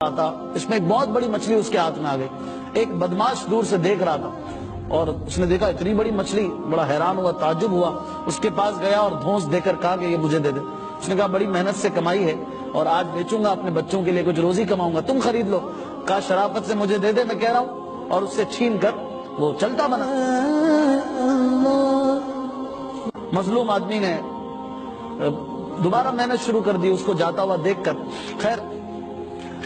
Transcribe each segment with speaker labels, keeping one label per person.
Speaker 1: تھا، اس میں ایک بہت بڑی مچھلی اس کے ہاتھ میں آ گئی. ایک بدماش دور سے دیکھ رہا تھا اور اس نے دیکھا اتنی بڑی مچھلی، بڑا حیران ہوا، تعجب ہوا. اس کے پاس گیا اور دھونس دے کر کہا کہ یہ مجھے دے دے. اس نے کہا بڑی محنت سے کمائی ہے اور آج بیچوں گا، اپنے بچوں کے لیے کچھ روزی کماؤں گا، تم خرید لو. کہا شرافت سے مجھے دے دے، میں کہہ رہا ہوں. اور اس سے چھین کر وہ چلتا بنا. مظلوم آدمی نے دوبارہ محنت شروع کر دی اس کو جاتا ہوا دیکھ کر. خیر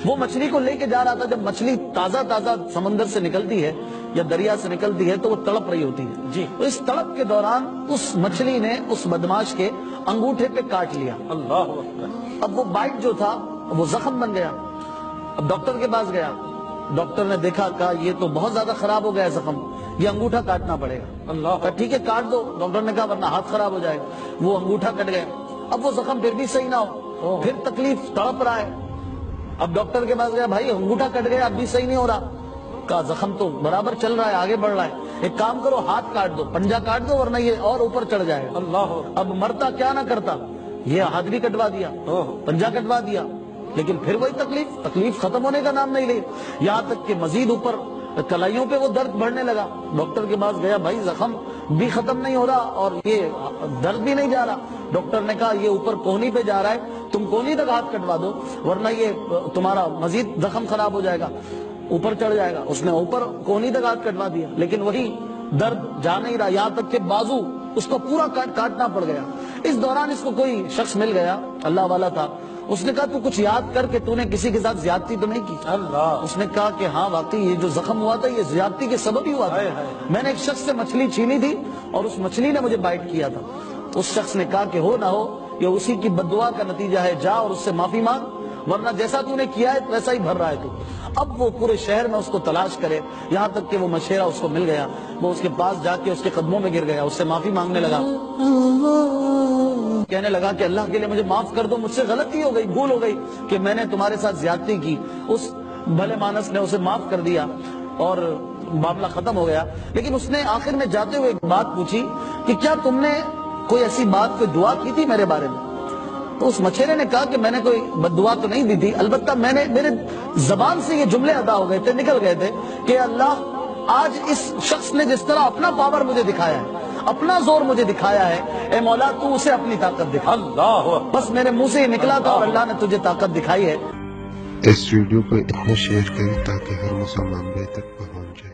Speaker 1: وہ مچھلی کو لے کے جا رہا تھا. جب مچھلی تازہ تازہ سمندر سے نکلتی ہے یا دریا سے نکلتی ہے تو وہ تڑپ رہی ہوتی ہے جی. اس تڑپ کے دوران اس مچھلی نے اس بدماش کے انگوٹھے پہ کاٹ لیا. اللہ اکبر. اب وہ بائٹ جو تھا وہ زخم بن گیا. اب ڈاکٹر کے پاس گیا. ڈاکٹر نے دیکھا، کہا یہ تو بہت زیادہ خراب ہو گیا زخم، یہ انگوٹھا کاٹنا پڑے گا. اللہ. کہا ٹھیک ہے کاٹ دو. ڈاکٹر نے کہا ورنہ ہاتھ خراب ہو جائے گا. وہ انگوٹھا کٹ گیا. اب وہ زخم پھر بھی صحیح نہ ہو، پھر تکلیف، تڑپ رہا ہے. اب ڈاکٹر کے پاس گیا، بھائی انگوٹھا کٹ گیا اب بھی صحیح نہیں ہو رہا. کہا زخم تو برابر چل رہا ہے، آگے بڑھ رہا ہے. ایک کام کرو، ہاتھ کاٹ دو، پنجہ کاٹ دو ورنہ یہ اور اوپر چڑھ جائے گا. اللہ. اب مرتا کیا نہ کرتا، یہ ہاتھ بھی کٹوا دیا، پنجہ کٹوا دیا، لیکن پھر وہی تکلیف ختم ہونے کا نام نہیں لے. یہاں تک کہ مزید اوپر کلائیوں پہ وہ درد بڑھنے لگا. ڈاکٹر کے پاس گیا، بھائی زخم بھی ختم نہیں ہو رہا اور یہ درد بھی نہیں جا رہا. ڈاکٹر نے کہا یہ اوپر کونی پہ جا رہا ہے، تم کونی تک ہاتھ کٹوا دو ورنہ یہ تمہارا مزید زخم خراب ہو جائے گا، اوپر چڑھ جائے گا. اس نے اوپر کونی تک ہاتھ کٹوا دیا لیکن وہی درد جا نہیں رہا. یہاں تک کہ بازو اس کو پورا کاٹنا پڑ گیا. اس دوران اس کو کوئی شخص مل گیا، اللہ والا تھا. اس نے کہا تو کچھ یاد کر کے تو نے کسی کے ساتھ زیادتی تو نہیں کی؟ اللہ. اس نے کہا کہ ہاں واقعی یہ جو زخم ہوا تھا یہ زیادتی کے سبب ہی ہوا تھا. میں نے ایک شخص سے مچھلی چھینی تھی اور اس مچھلی نے مجھے بائٹ کیا تھا. اس شخص نے کہا کہ ہو نہ ہو یہ اسی کی بددعا کا نتیجہ ہے، جا اور اس سے معافی مانگ ورنہ جیسا تو نے کیا ہے ویسا ہی بھر رہا ہے تو. اب وہ پورے شہر میں اس کو تلاش کرے، یہاں تک کہ وہ مشیرہ اس کو مل گیا. وہ اس کے پاس جا کے اس کے قدموں میں گر گیا، اس سے معافی مانگنے لگا، کہنے لگا کہ اللہ کے لیے مجھے معاف کر دو، مجھ سے غلطی ہو گئی، بھول ہو گئی کہ میں نے تمہارے ساتھ زیادتی کی. اس بھلے مانس نے اسے معاف کر دیا اور معاملہ ختم ہو گیا. لیکن اس نے آخر میں جاتے ہوئے ایک بات پوچھی کہ کیا تم نے کوئی ایسی بات، کوئی دعا کی تھی میرے بارے میں؟ تو اس مچھیرے نے کہا کہ میں نے کوئی بد دعا تو نہیں دی تھی، البتہ میرے زبان سے یہ جملے ادا ہو گئے تھے، نکل گئے تھے کہ اللہ آج اس شخص نے جس طرح اپنا پاور مجھے دکھایا ہے، اپنا زور مجھے دکھایا ہے، اے مولا تو اسے اپنی طاقت دکھا. اللہ. بس میرے منہ سے یہ نکلا تھا اور اللہ نے تجھے طاقت دکھائی ہے.
Speaker 2: اس ویڈیو کو اتنا شیئر کریں تاکہ ہر مسلمان بھائی تک پہنچ جائے.